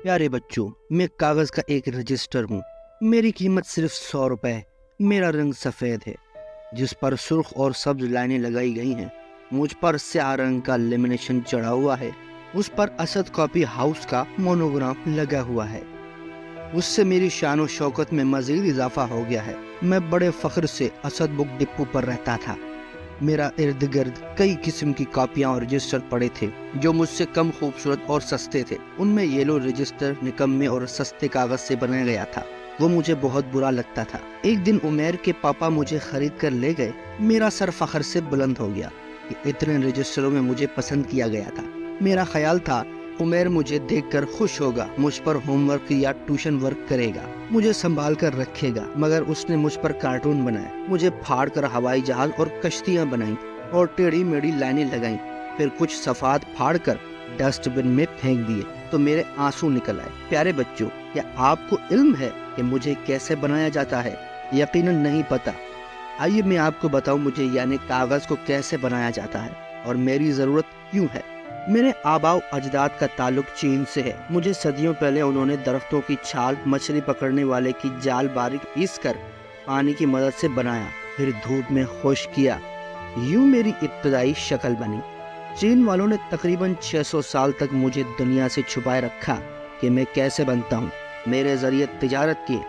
प्यारे बच्चों, मैं कागज का एक रजिस्टर हूँ। मेरी कीमत सिर्फ 100 रुपए है। मेरा रंग सफेद है जिस पर सुर्ख और सब्ज लाइनें लगाई गई हैं। मुझ पर स्याह रंग का लेमिनेशन चढ़ा हुआ है। उस पर असद कॉपी हाउस का मोनोग्राम लगा हुआ है। उससे मेरी शान और शौकत में मजीद इजाफा हो गया है। मैं बड़े फख्र से असद बुक डिपो पर रहता था। मेरा इर्द गिर्द कई किस्म की कॉपियां और रजिस्टर पड़े थे जो मुझसे कम खूबसूरत और सस्ते थे। उनमें येलो रजिस्टर निकम्मे और सस्ते कागज से बनाया गया था। वो मुझे बहुत बुरा लगता था। एक दिन उमेर के पापा मुझे खरीद कर ले गए। मेरा सर फख्र से बुलंद हो गया कि इतने रजिस्टरों में मुझे पसंद किया गया था। मेरा ख्याल था उमेर मुझे देखकर खुश होगा, मुझ पर होमवर्क या ट्यूशन वर्क करेगा, मुझे संभाल कर रखेगा। मगर उसने मुझ पर कार्टून बनाए, मुझे फाड़ कर हवाई जहाज और कश्तियां बनाई और टेढ़ी मेढ़ी लाइनें लगाई। फिर कुछ सफाद फाड़ कर डस्टबिन में फेंक दिए तो मेरे आंसू निकल आए। प्यारे बच्चों, क्या आपको इल्म है कि मुझे कैसे बनाया जाता है? यकीनन नहीं पता। आइए मैं आपको बताऊं मुझे यानी कागज को कैसे बनाया जाता है और मेरी जरूरत क्यों है। मेरे आबाओ अजदाद का ताल्लुक चीन से है। मुझे सदियों पहले उन्होंने दरख्तों की छाल मछली पकड़ने वाले की जाल बारीक पीस कर पानी की मदद से बनाया, फिर धूप में खुश्क किया। यूं मेरी इब्तदाई शक्ल बनी। चीन वालों ने तकरीबन 600 साल तक मुझे दुनिया से छुपाए रखा कि मैं कैसे बनता हूँ। मेरे जरिए तिजारत की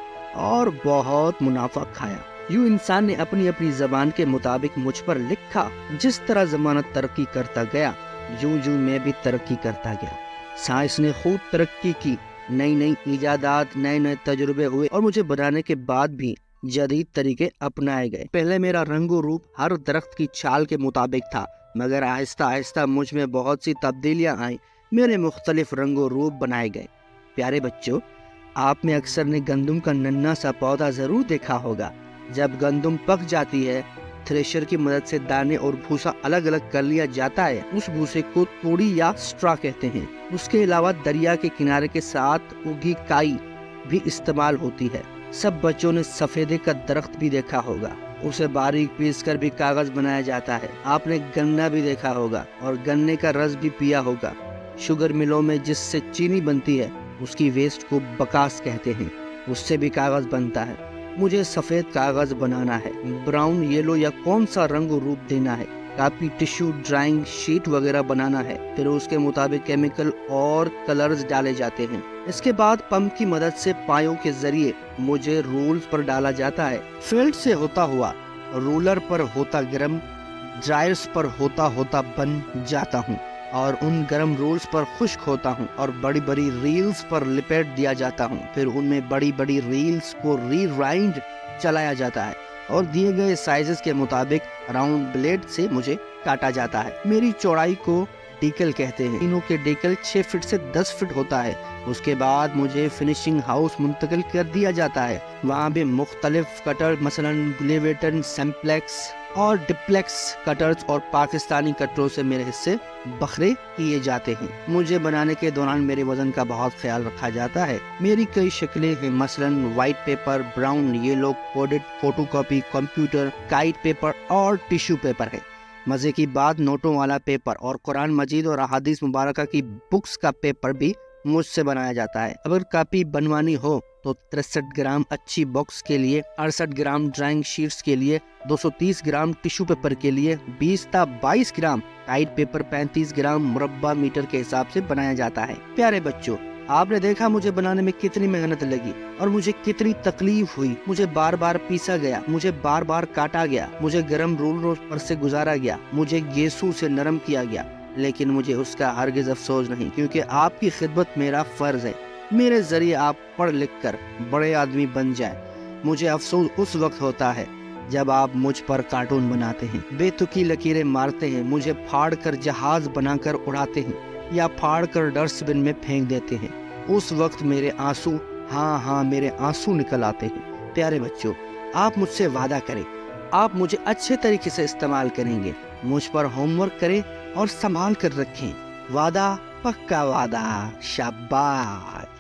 और बहुत मुनाफा खाया। यूं इंसान ने अपनी अपनी जबान के मुताबिक मुझ पर लिखा। जिस तरह जमाना तरक्की करता गया यूं यूं मैं भी तरक्की करता गया। साइंस ने खूब तरक्की की, नई नई इजादात, नए नए तजुर्बे हुए और मुझे बनाने के बाद भी जदीद तरीके अपनाए गए। पहले मेरा रंगो रूप हर दरख्त की छाल के मुताबिक था, मगर आहिस्ता आहिस्ता मुझ में बहुत सी तब्दीलियां आई। मेरे मुख्तलिफ रंगो रूप बनाए गए। प्यारे बच्चों, आप में अक्सर ने गंदम का नन्हा सा पौधा जरूर देखा होगा। जब गंदम पक जाती है थ्रेशर की मदद से दाने और भूसा अलग अलग कर लिया जाता है। उस भूसे को तूड़ी या स्ट्रॉ कहते हैं। उसके अलावा दरिया के किनारे के साथ उगी काई भी इस्तेमाल होती है। सब बच्चों ने सफेदे का दरख्त भी देखा होगा। उसे बारीक पीस कर भी कागज बनाया जाता है। आपने गन्ना भी देखा होगा और गन्ने का रस भी पिया होगा। शुगर मिलों में जिससे चीनी बनती है उसकी वेस्ट को बकास कहते हैं। उससे भी कागज बनता है। मुझे सफेद कागज बनाना है, ब्राउन, येलो या कौन सा रंग रूप देना है। कापी, टिश्यू, ड्राइंग शीट वगैरह बनाना है। फिर उसके मुताबिक केमिकल और कलर्स डाले जाते हैं। इसके बाद पंप की मदद से पायों के जरिए मुझे रूल्स पर डाला जाता है। फील्ड से होता हुआ रूलर पर होता गर्म, ड्रायर्स पर होता होता बन जाता हूँ और उन गर्म रोल्स पर खुश्क होता हूँ और बड़ी बड़ी रील्स पर लिपेट दिया जाता हूँ। फिर उनमें बड़ी बड़ी रील्स को रीवाइंड चलाया जाता है और दिए गए साइजेस के मुताबिक राउंड ब्लेड से मुझे काटा जाता है। मेरी चौड़ाई को डेकल कहते हैं। तीनों के डेकल 6 फीट से 10 फीट होता है। उसके बाद मुझे फिनिशिंग हाउस मुंतकिल कर दिया जाता है। वहाँ भी मुख्तलिफ कटर मसलन ग्लेवेटन, सेम्प्लेक्स और डिप्लेक्स कटर्स और पाकिस्तानी कटरों से मेरे हिस्से बखरे किए जाते हैं। मुझे बनाने के दौरान मेरे वजन का बहुत ख्याल रखा जाता है। मेरी कई शक्लें हैं, मसलन white paper, brown, yellow, coded, photocopy, computer, kite paper और टिश्यू पेपर है। मजे की बात, नोटों वाला पेपर और कुरान मजीद और अहादीस मुबारक की बुक्स का पेपर भी मुझसे बनाया जाता है। अगर कापी बनवानी हो तो 63 ग्राम अच्छी बॉक्स के लिए, 68 ग्राम ड्राइंग शीट्स के लिए, 230 ग्राम टिश्यू पेपर के लिए, 20 ता 22 ग्राम टाइट पेपर, 35 ग्राम मुरब्बा मीटर के हिसाब से बनाया जाता है। प्यारे बच्चों, आपने देखा मुझे बनाने में कितनी मेहनत लगी और मुझे कितनी तकलीफ हुई। मुझे बार बार पीसा गया, मुझे बार बार काटा गया, मुझे गर्म रोलरों पर से गुजारा गया, मुझे गेसू से नरम किया गया। लेकिन मुझे उसका हरगिज अफसोस नहीं, क्योंकि आपकी खिदमत मेरा फर्ज है। मेरे जरिए आप पढ़ लिख कर बड़े आदमी बन जाए। मुझे अफसोस उस वक्त होता है जब आप मुझ पर कार्टून बनाते हैं, बेतुकी लकीरें मारते हैं, मुझे फाड़ कर जहाज बनाकर उड़ाते हैं या फाड़ कर डस्टबिन में फेंक देते हैं। उस वक्त मेरे आंसू, हाँ मेरे आंसू निकल आते हैं। प्यारे बच्चों, आप मुझसे वादा करें, आप मुझे अच्छे तरीके से इस्तेमाल करेंगे। मुझ पर होमवर्क करें और संभाल कर रखें। वादा, पक्का वादा। शाबाश।